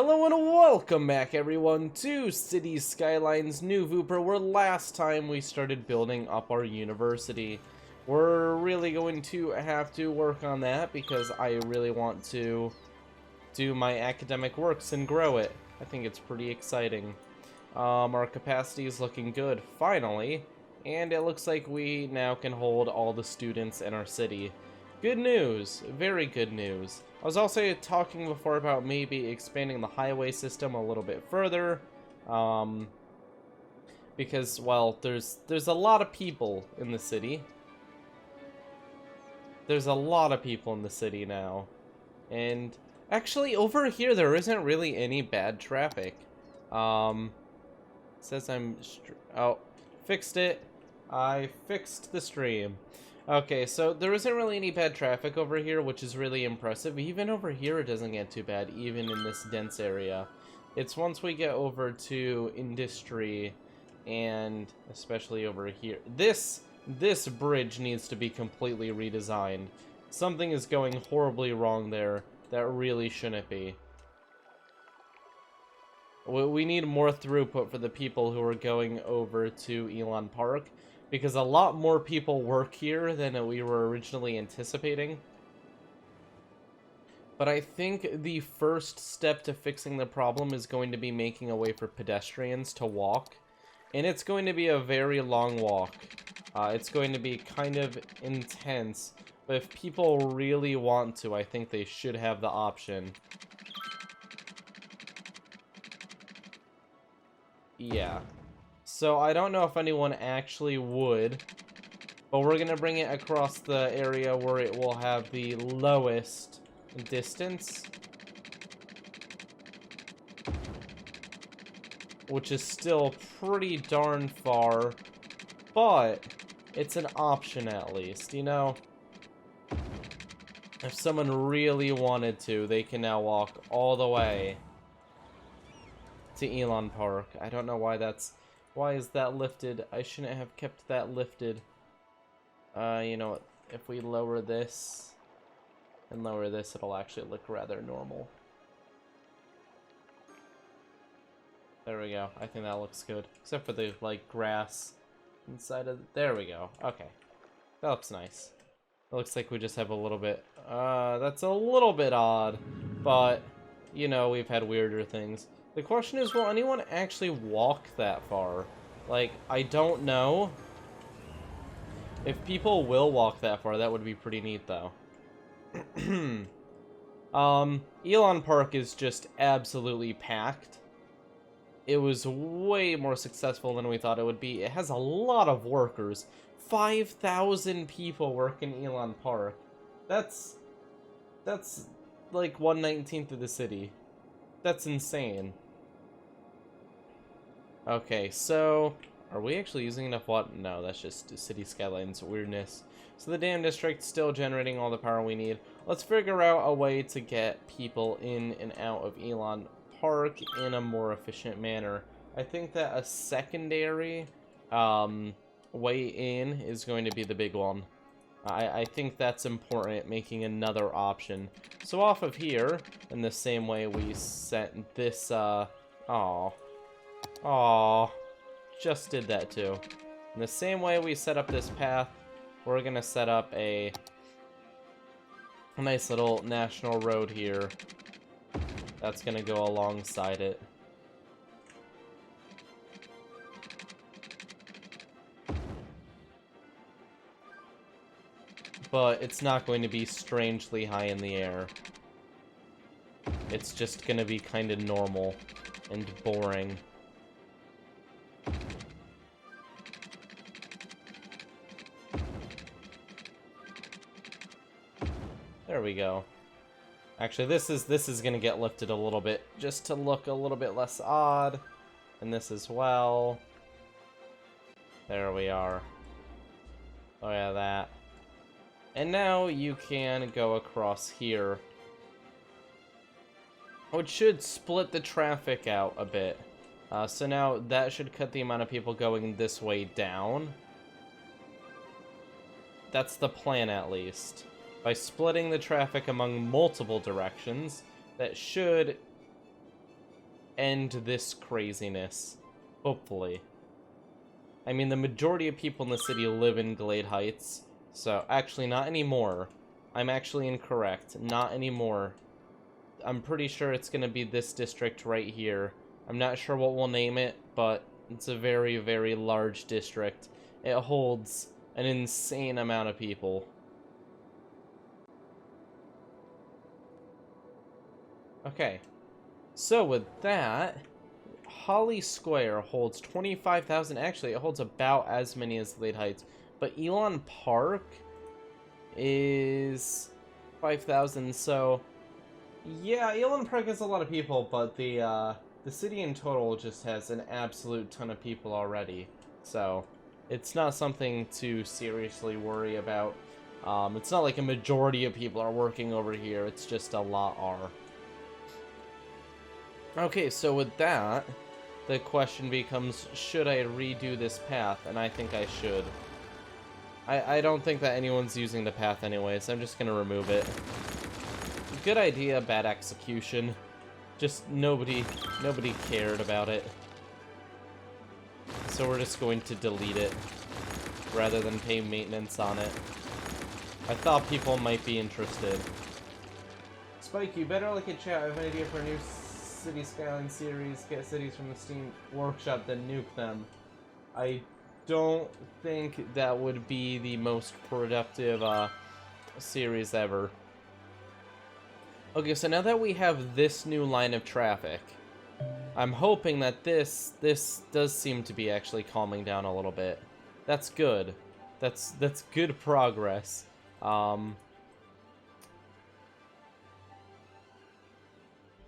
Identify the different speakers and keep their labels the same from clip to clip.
Speaker 1: Hello and welcome back everyone to Cities Skylines New Vooper, where last time we started building up our university. We're really going to have to work on that because I really want to do my academic works and grow it. I think it's pretty exciting. Our capacity is looking good, finally, and it looks like we now can hold all the students in our city. Good news, very good news. I was also talking before about maybe expanding the highway system a little bit further, because, well, there's a lot of people in the city. There's a lot of people in the city now, and actually over here there isn't really any bad traffic. It says oh, fixed it. I fixed the stream. Okay, so there isn't really any bad traffic over here, which is really impressive. Even over here, it doesn't get too bad, even in this dense area. It's once we get over to industry, and especially over here. This bridge needs to be completely redesigned. Something is going horribly wrong there that really shouldn't be. We need more throughput for the people who are going over to Elon Park, because a lot more people work here than we were originally anticipating. But I think the first step to fixing the problem is going to be making a way for pedestrians to walk. And it's going to be a very long walk. It's going to be kind of intense. But if people really want to, I think they should have the option. Yeah. So I don't know if anyone actually would, but we're gonna bring it across the area where it will have the lowest distance, which is still pretty darn far, but it's an option at least, you know? If someone really wanted to, they can now walk all the way to Elon Park. I don't know why that's... Why is that lifted? I shouldn't have kept that lifted. You know what? If we lower this and lower this, it'll actually look rather normal. There we go. I think that looks good. Except for the, like, grass inside of... There we go. Okay. That looks nice. It looks like we just have a little bit... that's a little bit odd. But, you know, we've had weirder things. The question is, will anyone actually walk that far? Like, I don't know. If people will walk that far, that would be pretty neat, though. Elon Park is just absolutely packed. It was way more successful than we thought it would be. It has a lot of workers. 5,000 people work in Elon Park. That's like 1/19th of the city. That's insane. Okay, so are we actually using enough water? No, that's just City Skylines weirdness. So the dam district's still generating all the power we need. Let's figure out a way to get people in and out of Elon Park in a more efficient manner. I think that a secondary way in is going to be the big one. I think that's important, making another option. So off of here, in the same way we sent this, Aww, just did that too. In the same way we set up this path, we're gonna set up a nice little national road here that's gonna go alongside it. But it's not going to be strangely high in the air. It's just gonna be kind of normal and boring. There we go. Actually, this is gonna get lifted a little bit just to look a little bit less odd. And this as well. There we are. Oh yeah, that. And now you can go across here, which should split the traffic out a bit. So now that should cut the amount of people going this way down. That's the plan, at least. By splitting the traffic among multiple directions, that should end this craziness. Hopefully. I mean, the majority of people in the city live in Glade Heights. So, actually, not anymore. I'm actually incorrect. Not anymore. I'm pretty sure it's going to be this district right here. I'm not sure what we'll name it, but it's a very, very large district. It holds an insane amount of people. Okay. So with that, Holly Square holds 25,000. Actually, it holds about as many as Glade Heights. But Elon Park is 5,000, so yeah, Elon Park has a lot of people, but the city in total just has an absolute ton of people already, so it's not something to seriously worry about. It's not like a majority of people are working over here, it's just a lot are. Okay, so with that, the question becomes, should I redo this path? And I think I should. I don't think that anyone's using the path anyways. I'm just gonna remove it. Good idea, bad execution. Just nobody cared about it. So we're just going to delete it rather than pay maintenance on it. I thought people might be interested. Spike, you better look at chat. I have an idea for a new City Skylines series. Get cities from the Steam Workshop, then nuke them. I don't think that would be the most productive series ever. Okay, so now that we have this new line of traffic, I'm hoping that this does seem to be actually calming down a little bit. That's good. That's good progress.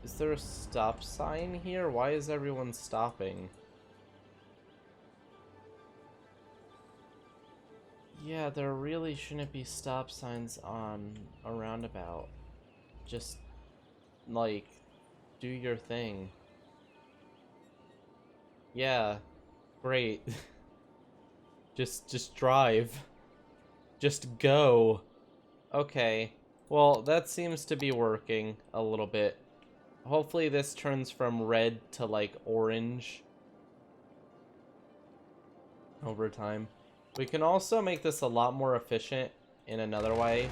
Speaker 1: Is there a stop sign here? Why is everyone stopping? Yeah, there really shouldn't be stop signs on a roundabout. Just, like, do your thing. Yeah, great. just drive. Just go. Okay. Well, that seems to be working a little bit. Hopefully this turns from red to, like, orange over time. We can also make this a lot more efficient in another way.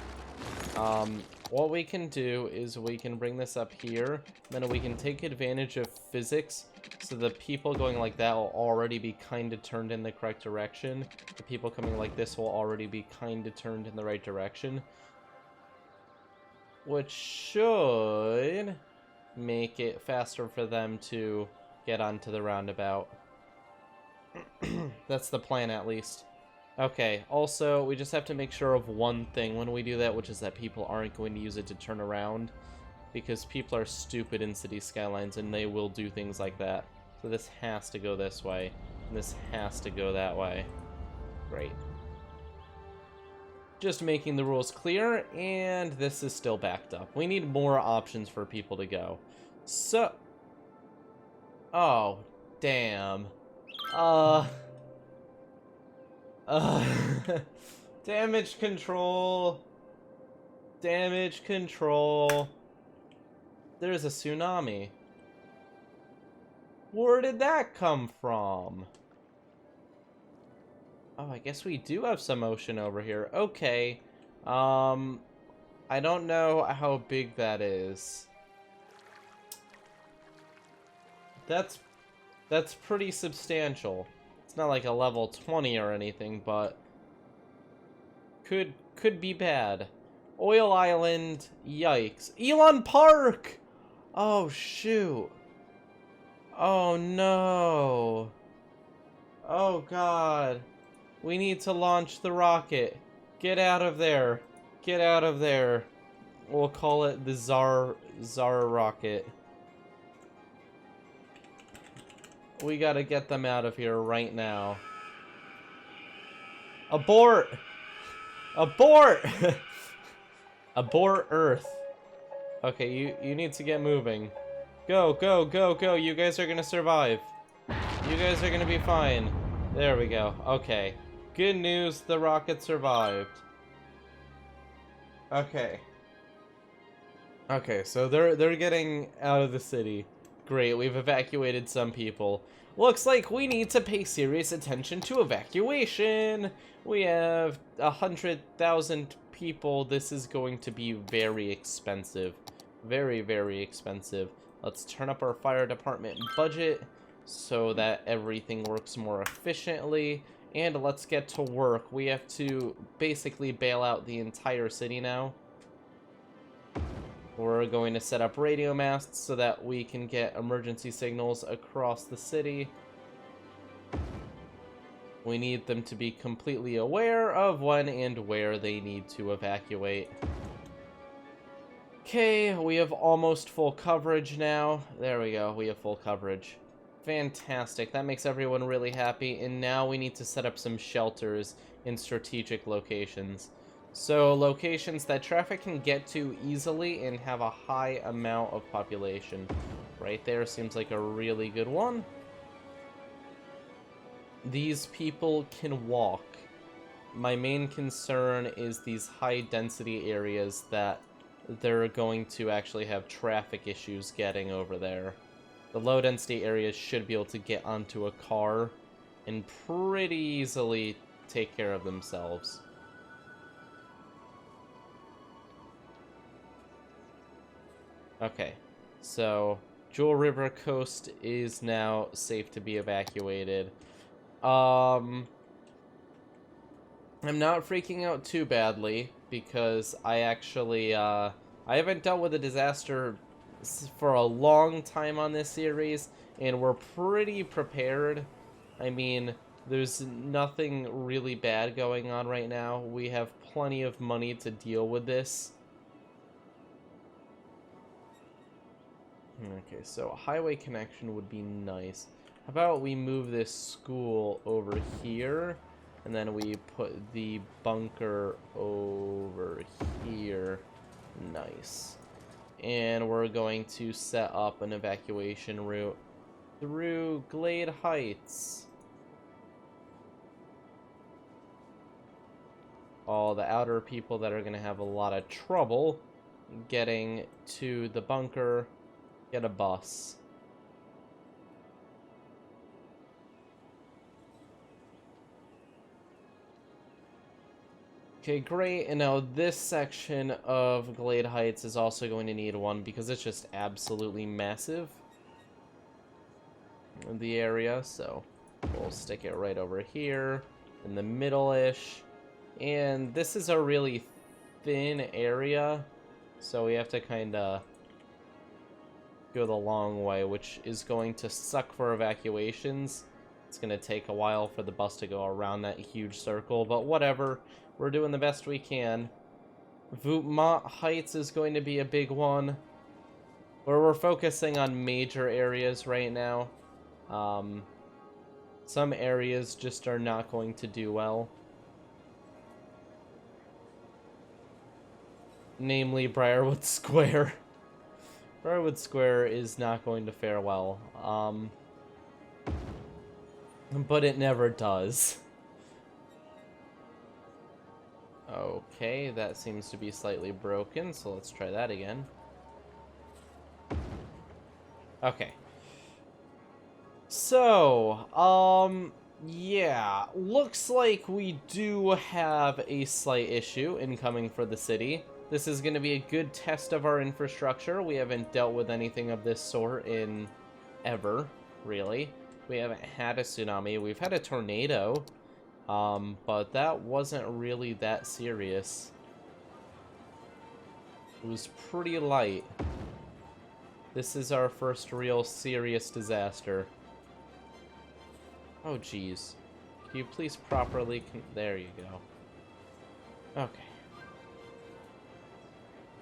Speaker 1: What we can do is we can bring this up here, then we can take advantage of physics, so the people going like that will already be kind of turned in the correct direction. The people coming like this will already be kind of turned in the right direction. Which should make it faster for them to get onto the roundabout. That's the plan, at least. Okay, also, we just have to make sure of one thing when we do that, which is that people aren't going to use it to turn around, because people are stupid in City Skylines, and they will do things like that. So this has to go this way, and this has to go that way. Great. Just making the rules clear, and this is still backed up. We need more options for people to go. So... oh, damn. Damage control. Damage control. There's a tsunami. Where did that come from? Oh, I guess we do have some ocean over here. Okay. I don't know how big that is. That's pretty substantial. It's not like a level 20 or anything, but could be bad. Oil Island, yikes. Elon Park! Oh, shoot. Oh, no. Oh, God. We need to launch the rocket. Get out of there. Get out of there. We'll call it the Tsar rocket. We gotta get them out of here right now. Abort! Abort! Abort Earth. Okay, you need to get moving. Go, go, go, go. You guys are gonna survive. You guys are gonna be fine. There we go. Okay. Good news, the rocket survived. Okay. Okay, so they're getting out of the city. Great, we've evacuated some people. Looks like we need to pay serious attention to evacuation. We have 100,000 people. This is going to be very expensive. Very, very expensive. Let's turn up our fire department budget so that everything works more efficiently. And let's get to work. We have to basically bail out the entire city now. We're going to set up radio masts so that we can get emergency signals across the city. We need them to be completely aware of when and where they need to evacuate. Okay, we have almost full coverage now. There we go, we have full coverage. Fantastic, that makes everyone really happy. And now we need to set up some shelters in strategic locations. So, locations that traffic can get to easily and have a high amount of population. Right there seems like a really good one. These people can walk. My main concern is these high-density areas that they're going to actually have traffic issues getting over there. The low-density areas should be able to get onto a car and pretty easily take care of themselves. Okay, so Jewel River Coast is now safe to be evacuated. I'm not freaking out too badly because I actually, I haven't dealt with a disaster for a long time on this series, and we're pretty prepared. I mean, there's nothing really bad going on right now. We have plenty of money to deal with this. Okay, so a highway connection would be nice. How about we move this school over here, and then we put the bunker over here. Nice. And we're going to set up an evacuation route through Glade Heights. All the outer people that are going to have a lot of trouble getting to the bunker, get a bus. Okay, great. And now this section of Glade Heights is also going to need one because it's just absolutely massive in the area. So we'll stick it right over here in the middle-ish. And this is a really thin area, so we have to kind of go the long way, which is going to suck for evacuations. It's going to take a while for the bus to go around that huge circle, but whatever. We're doing the best we can. Vooper Heights is going to be a big one, where we're focusing on major areas right now. Some areas just are not going to do well. Namely, Briarwood Square. Briarwood Square is not going to fare well. But it never does. Okay, that seems to be slightly broken, so let's try that again. Okay. So, yeah, looks like we do have a slight issue incoming for the city. This is going to be a good test of our infrastructure. We haven't dealt with anything of this sort in ever, really. We haven't had a tsunami. We've had a tornado, but that wasn't really that serious. It was pretty light. This is our first real serious disaster. Oh, geez. Can you please properly... There you go. Okay.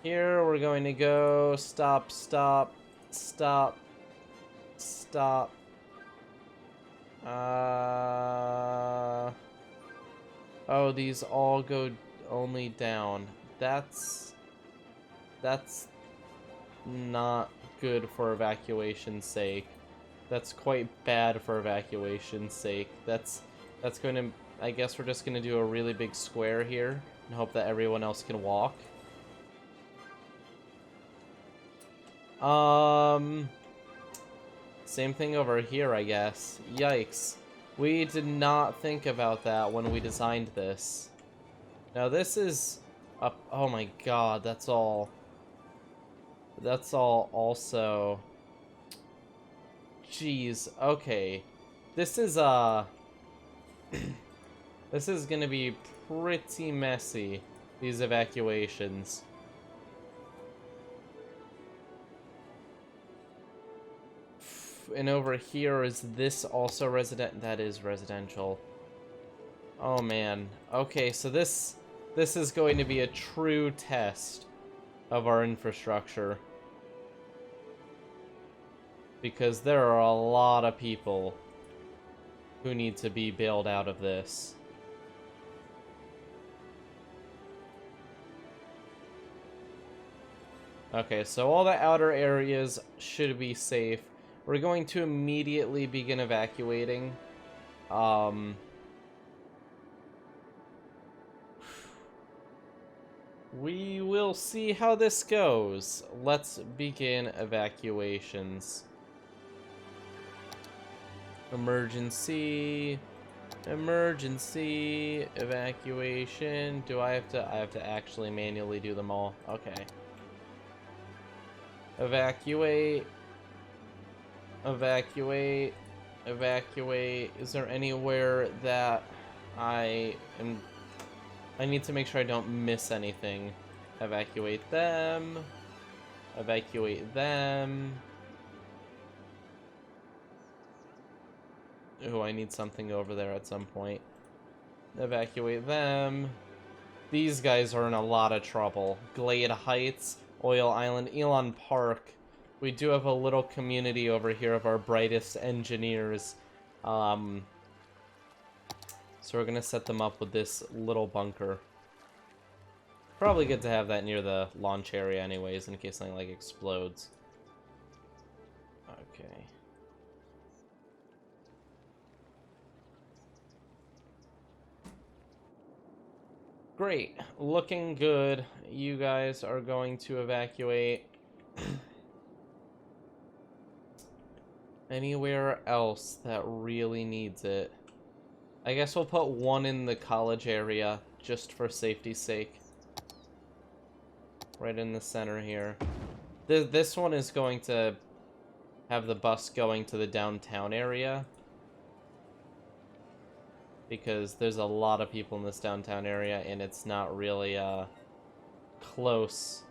Speaker 1: Here, we're going to go stop, stop, stop, stop. Oh, these all go only down. That's not good for evacuation's sake. That's quite bad for evacuation's sake. That's going to... I guess we're just going to do a really big square here and hope that everyone else can walk. Same thing over here, I guess. Yikes. We did not think about that when we designed this. Now this is up. Oh my god, that's all. That's all also. Jeez, okay. This is, this is gonna be pretty messy, these evacuations. And over here, is this also resident? That is residential. Oh man. Okay, so this is going to be a true test of our infrastructure. Because there are a lot of people who need to be bailed out of this. Okay, so all the outer areas should be safe. We're going to immediately begin evacuating. We will see how this goes. Let's begin evacuations. Emergency, evacuation. Do I have to actually manually do them all? Okay. Evacuate. Evacuate. Evacuate. Is there anywhere that I need to make sure I don't miss anything. Evacuate them. Evacuate them. Oh, I need something over there at some point. Evacuate them. These guys are in a lot of trouble. Glade Heights, Oil Island, Elon Park. We do have a little community over here of our brightest engineers. So we're gonna set them up with this little bunker. Probably good to have that near the launch area anyways, in case something like explodes. Okay. Great, looking good. You guys are going to evacuate. Anywhere else that really needs it? I guess we'll put one in the college area, just for safety's sake. Right in the center here. This one is going to have the bus going to the downtown area. Because there's a lot of people in this downtown area, and it's not really, close.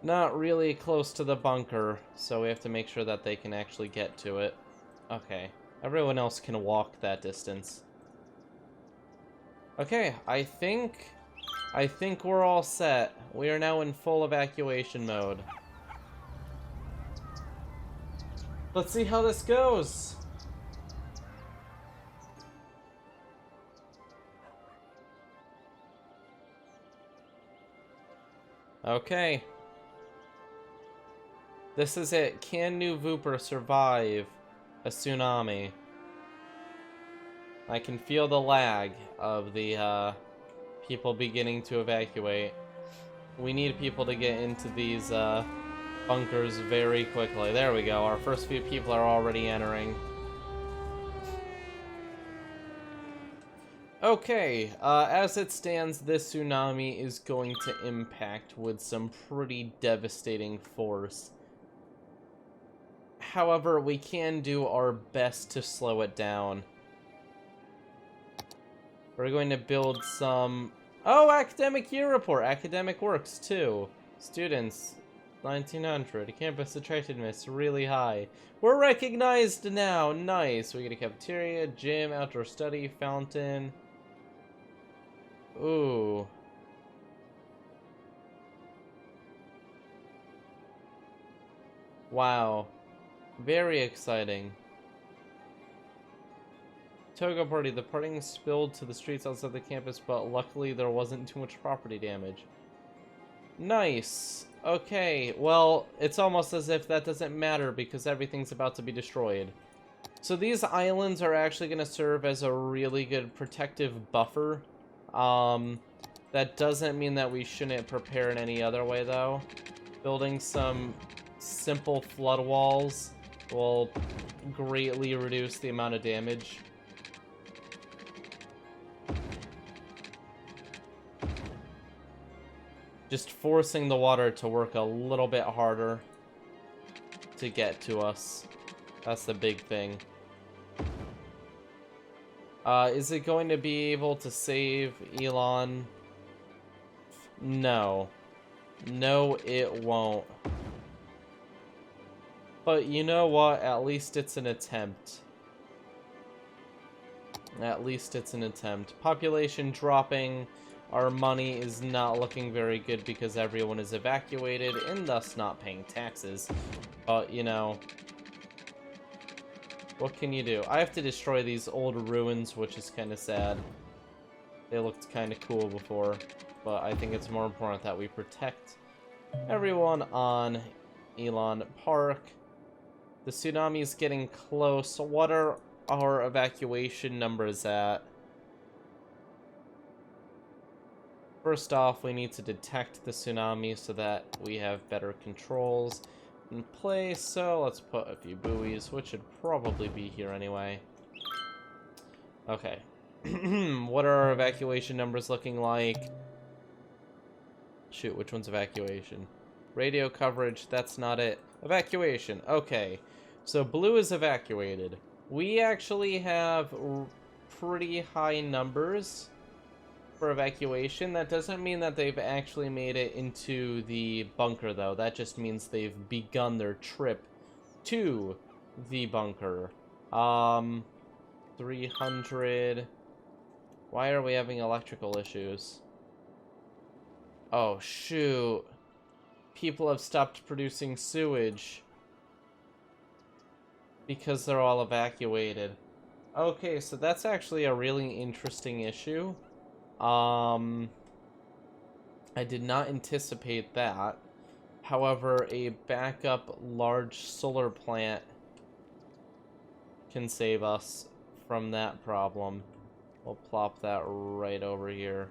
Speaker 1: Not really close to the bunker, so we have to make sure that they can actually get to it. Okay. Everyone else can walk that distance. Okay, I think we're all set. We are now in full evacuation mode. Let's see how this goes. Okay. This is it. Can New Vooper survive a tsunami? I can feel the lag of the people beginning to evacuate. We need people to get into these bunkers very quickly. There we go. Our first few people are already entering. Okay, as it stands, this tsunami is going to impact with some pretty devastating force. However, we can do our best to slow it down. We're going to build some... Oh, academic year report! Academic works, too. Students, 1900. Campus attractiveness, really high. We're recognized now! Nice! We get a cafeteria, gym, outdoor study, fountain... Ooh. Wow. Very exciting. Toga party. The partying spilled to the streets outside the campus, but luckily there wasn't too much property damage. Nice. Okay, well, it's almost as if that doesn't matter because everything's about to be destroyed. So these islands are actually going to serve as a really good protective buffer. That doesn't mean that we shouldn't prepare in any other way, though. Building some simple flood walls will greatly reduce the amount of damage. Just forcing the water to work a little bit harder to get to us. That's the big thing. Is it going to be able to save Elon? No. No, it won't. But you know what? At least it's an attempt. At least it's an attempt. Population dropping. Our money is not looking very good because everyone is evacuated and thus not paying taxes. But, you know, what can you do? I have to destroy these old ruins, which is kind of sad. They looked kind of cool before, but I think it's more important that we protect everyone on Elon Park. The tsunami is getting close. What are our evacuation numbers at? First off, we need to detect the tsunami so that we have better controls in place. So let's put a few buoys, which should probably be here anyway. Okay. What are our evacuation numbers looking like? Shoot, which one's evacuation? Radio coverage, that's not it. Evacuation, okay. So blue is evacuated. We actually have pretty high numbers for evacuation. That doesn't mean that they've actually made it into the bunker, though. That just means they've begun their trip to the bunker. 300. Why are we having electrical issues? Oh, shoot. People have stopped producing sewage because they're all evacuated. Okay, so that's actually a really interesting issue. I did not anticipate that. However, a backup large solar plant can save us from that problem. We'll plop that right over here.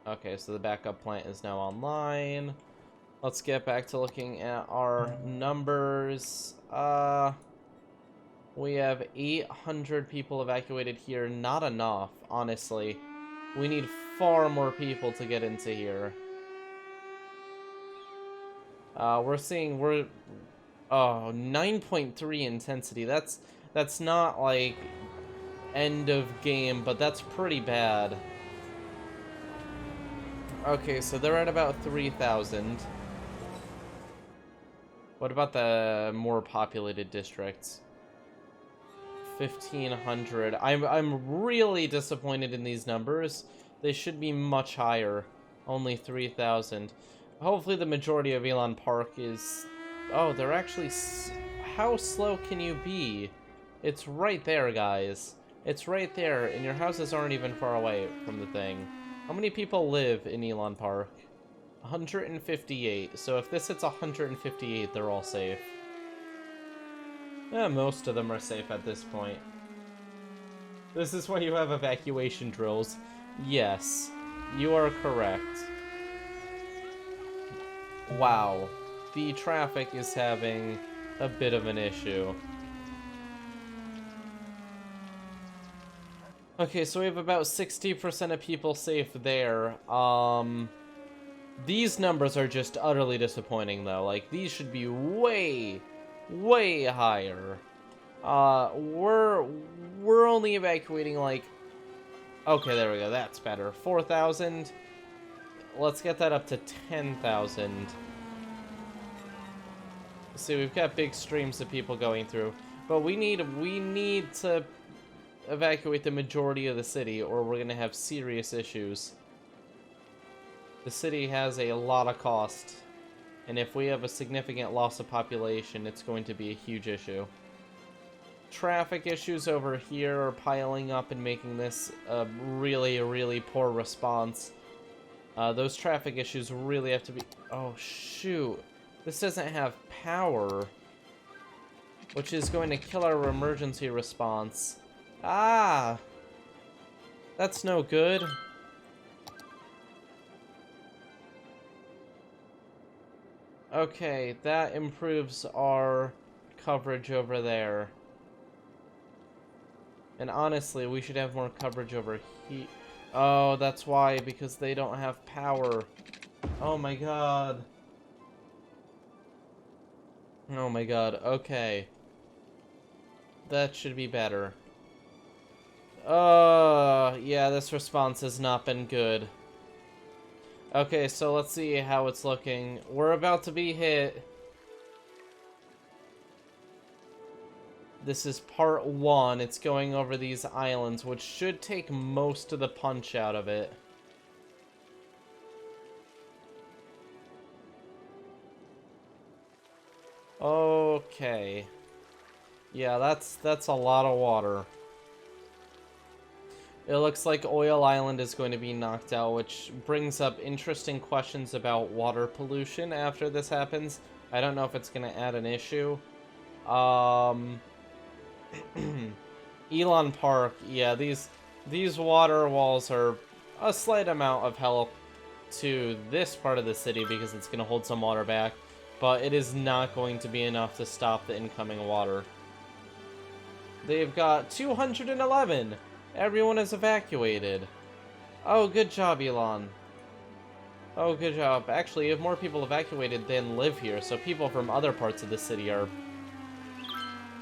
Speaker 1: Okay, so the backup plant is now online. Let's get back to looking at our numbers. We have 800 people evacuated here. Not enough, honestly. We need far more people to get into here. We're 9.3 intensity. That's not like end of game, but that's pretty bad. Okay, so they're at about 3,000. What about the more populated districts? 1,500. I'm really disappointed in these numbers. They should be much higher. Only 3,000. Hopefully the majority of Elon Park is... Oh, they're actually... How slow can you be? It's right there, guys. It's right there, and your houses aren't even far away from the thing. How many people live in Elon Park? 158. So if this hits 158, they're all safe. Yeah, most of them are safe at this point. This is why you have evacuation drills. Yes, you are correct. Wow, the traffic is having a bit of an issue. Okay, so we have about 60% of people safe there. These numbers are just utterly disappointing, though. Like, these should be way higher. We're only evacuating, like... Okay, there we go. That's better. 4,000. Let's get that up to 10,000. See, we've got big streams of people going through. But we need to evacuate the majority of the city, or we're going to have serious issues. The city has a lot of cost, and if we have a significant loss of population, it's going to be a huge issue. Traffic issues over here are piling up and making this a really poor response. Those traffic issues really have to be... Oh, shoot. This doesn't have power, which is going to kill our emergency response. Ah! That's no good. Okay, that improves our coverage over there. And honestly, we should have more coverage over here. Oh, that's why, because they don't have power. Oh my god. Oh my god, okay. That should be better. Yeah, this response has not been good. Okay, so let's see how it's looking. We're about to be hit. This is part 1. It's going over these islands, which should take most of the punch out of it. Okay. Yeah, that's a lot of water. It looks like Oil Island is going to be knocked out, which brings up interesting questions about water pollution after this happens. I don't know if it's going to add an issue. Elon Park, yeah, these water walls are a slight amount of help to this part of the city because it's going to hold some water back, but it is not going to be enough to stop the incoming water. They've got 211. Everyone is evacuated. Oh, good job, Elon. Oh, good job. Actually, you have more people evacuated than live here, so people from other parts of the city are...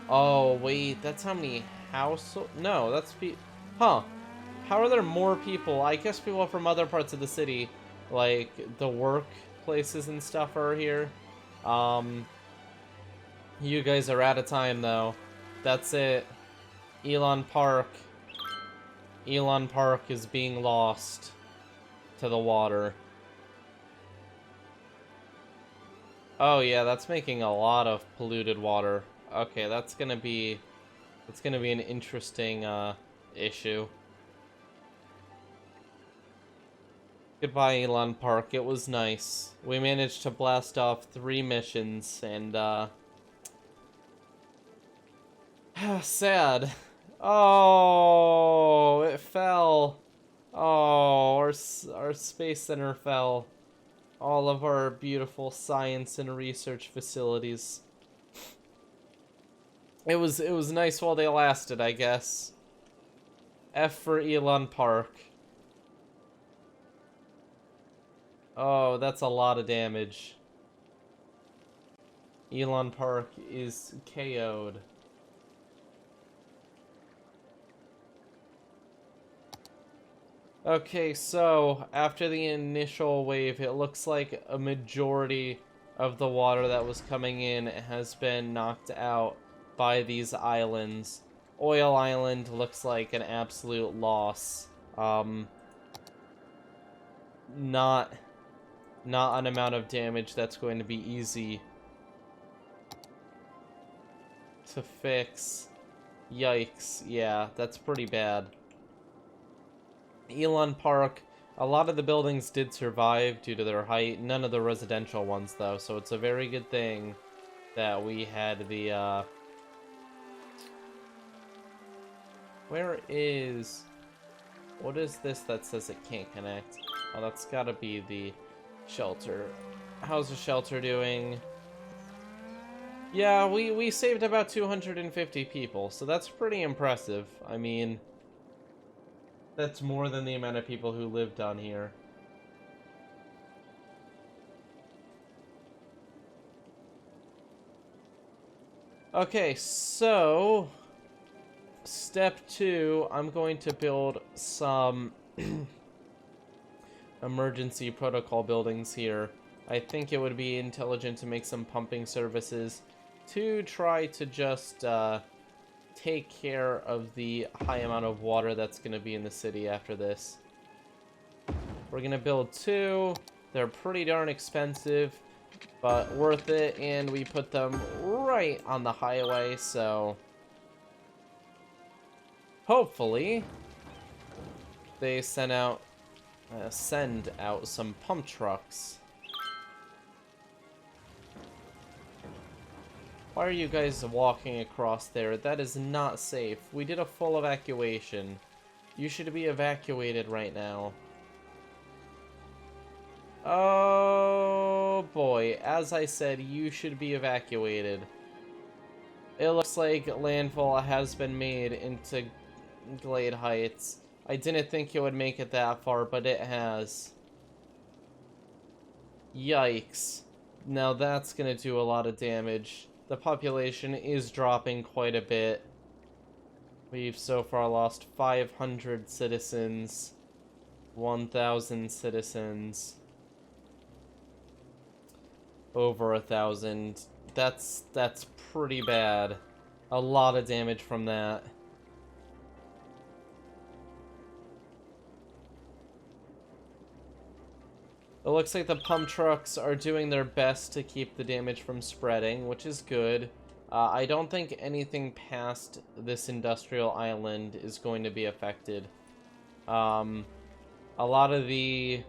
Speaker 1: Oh, wait, that's how many households... No, that's... Huh. How are there more people? I guess people from other parts of the city, like the workplaces and stuff, are here. You guys are out of time, though. That's it. Elon Park is being lost to the water. Oh yeah, that's making a lot of polluted water. Okay, that's gonna be an interesting issue. Goodbye, Elon Park. It was nice. We managed to blast off 3 missions, and sad. Oh, it fell. Oh, our space center fell. All of our beautiful science and research facilities. It was nice while they lasted, I guess. F for Elon Park. Oh, that's a lot of damage. Elon Park is KO'd. Okay, so after the initial wave, it looks like a majority of the water that was coming in has been knocked out by these islands. Oil Island looks like an absolute loss. Not an amount of damage that's going to be easy to fix. Yikes, yeah, that's pretty bad. Elon Park, a lot of the buildings did survive due to their height. None of the residential ones, though, so it's a very good thing that we had the, Where is... What is this that says it can't connect? Oh, that's gotta be the shelter. How's the shelter doing? Yeah, we saved about 250 people, so that's pretty impressive. I mean... That's more than the amount of people who live down here. Okay, so... Step 2, I'm going to build some emergency protocol buildings here. I think it would be intelligent to make some pumping services to try to just take care of the high amount of water that's going to be in the city after this. We're going to build 2. They're pretty darn expensive, but worth it, and we put them right on the highway, so hopefully they send out some pump trucks. Why are you guys walking across there? That is not safe. We did a full evacuation. You should be evacuated right now. Oh, Oh boy, as I said, you should be evacuated. It looks like landfall has been made into Glade Heights. I didn't think it would make it that far, but it has. Yikes. Now that's gonna do a lot of damage. The population is dropping quite a bit. We've so far lost 500 citizens, 1,000 citizens, over 1,000. That's pretty bad. A lot of damage from that. It looks like the pump trucks are doing their best to keep the damage from spreading, which is good. I don't think anything past this industrial island is going to be affected. A lot of the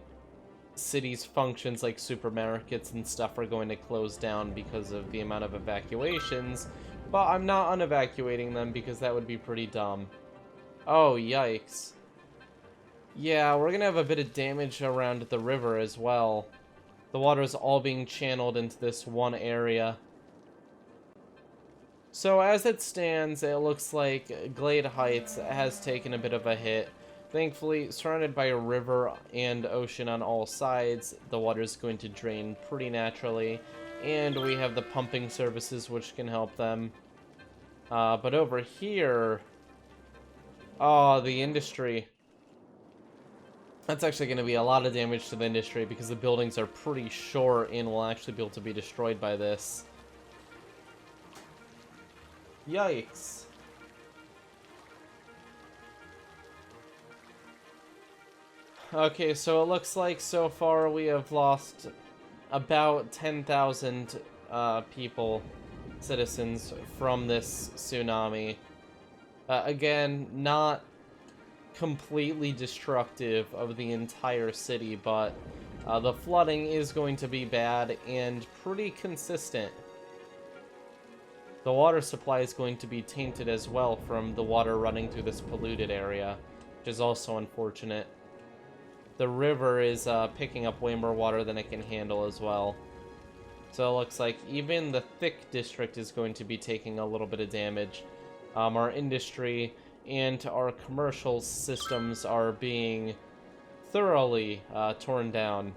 Speaker 1: city's functions, like supermarkets and stuff, are going to close down because of the amount of evacuations, but I'm not unevacuating them because that would be pretty dumb. Oh, yikes. Yeah, we're gonna have a bit of damage around the river as well. The water is all being channeled into this one area. So as it stands, it looks like Glade Heights has taken a bit of a hit. Thankfully, surrounded by a river and ocean on all sides, the water is going to drain pretty naturally, and we have the pumping services which can help them. But over here... Oh, the industry. That's actually going to be a lot of damage to the industry because the buildings are pretty short and will actually be able to be destroyed by this. Yikes. Okay, so it looks like so far we have lost about 10,000 people, citizens, from this tsunami. Again, not completely destructive of the entire city, but the flooding is going to be bad and pretty consistent. The water supply is going to be tainted as well from the water running through this polluted area, which is also unfortunate. The river is picking up way more water than it can handle as well. So it looks like even the thick district is going to be taking a little bit of damage. Our industry and our commercial systems are being thoroughly torn down.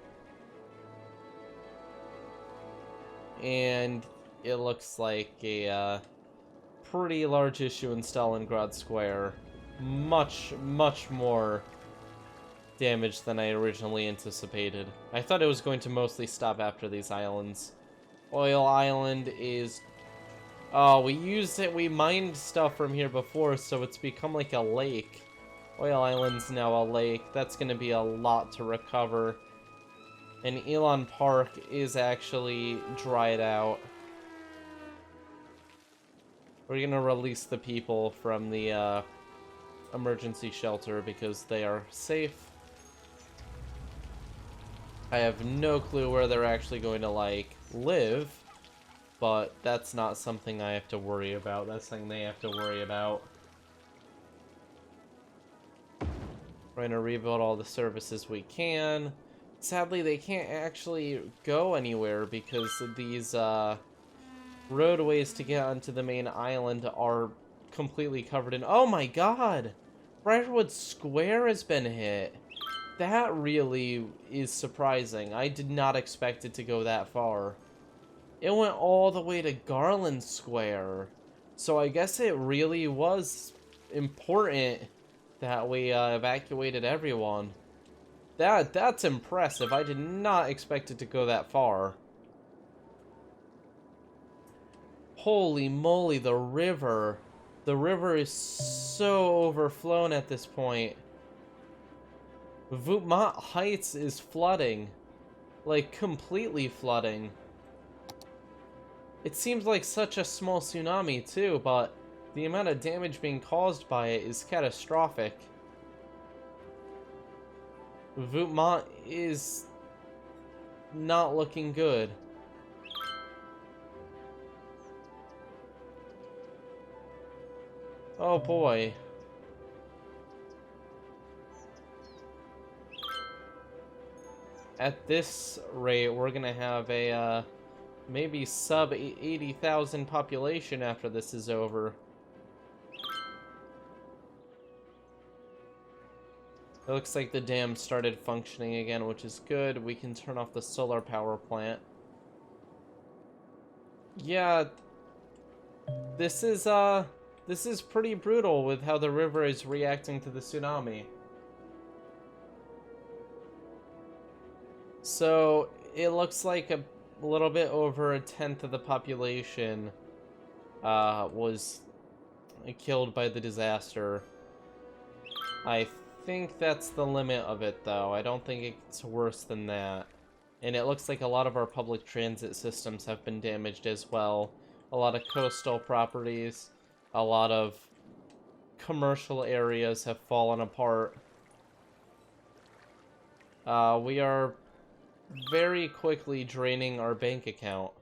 Speaker 1: And it looks like a pretty large issue in Stalingrad Square. Much, much more damage than I originally anticipated. I thought it was going to mostly stop after these islands. Oil Island is... Oh, we used it, we mined stuff from here before, so it's become like a lake. Oil Island's now a lake. That's going to be a lot to recover. And Elon Park is actually dried out. We're going to release the people from the emergency shelter because they are safe. I have no clue where they're actually going to, like, live. But that's not something I have to worry about. That's something they have to worry about. We're going to rebuild all the services we can. Sadly, they can't actually go anywhere because these roadways to get onto the main island are completely covered in... Oh my god! Briarwood Square has been hit. That really is surprising. I did not expect it to go that far. It went all the way to Garland Square. So I guess it really was important that we evacuated everyone. That's impressive. I did not expect it to go that far. Holy moly, the river. The river is so overflown at this point. Vooper Heights is flooding. Like, completely flooding. It seems like such a small tsunami, too, but the amount of damage being caused by it is catastrophic. Vooper is not looking good. Oh boy. at this rate, we're gonna have a maybe sub 80,000 population after this is over. It looks like the dam started functioning again, which is good. We can turn off the solar power plant. Yeah, this is pretty brutal with how the river is reacting to the tsunami. So it looks like a little bit over 1/10 of the population was killed by the disaster. I think that's the limit of it, though. I don't think it's worse than that. And it looks like a lot of our public transit systems have been damaged as well. A lot of coastal properties, a lot of commercial areas have fallen apart. We are very quickly draining our bank account.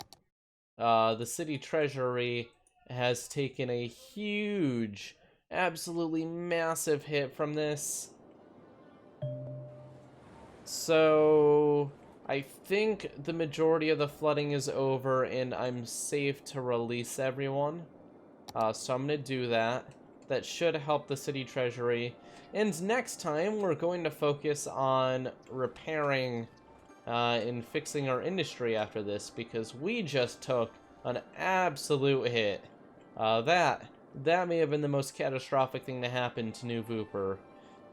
Speaker 1: The city treasury has taken a huge, absolutely massive hit from this. So I think the majority of the flooding is over and I'm safe to release everyone. So I'm going to do that. That should help the city treasury. And next time we're going to focus on repairing and fixing our industry after this, because we just took an absolute hit. That may have been the most catastrophic thing to happen to New Vooper.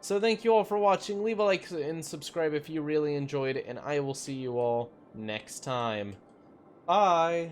Speaker 1: So thank you all for watching. Leave a like and subscribe if you really enjoyed it, and I will see you all next time. Bye!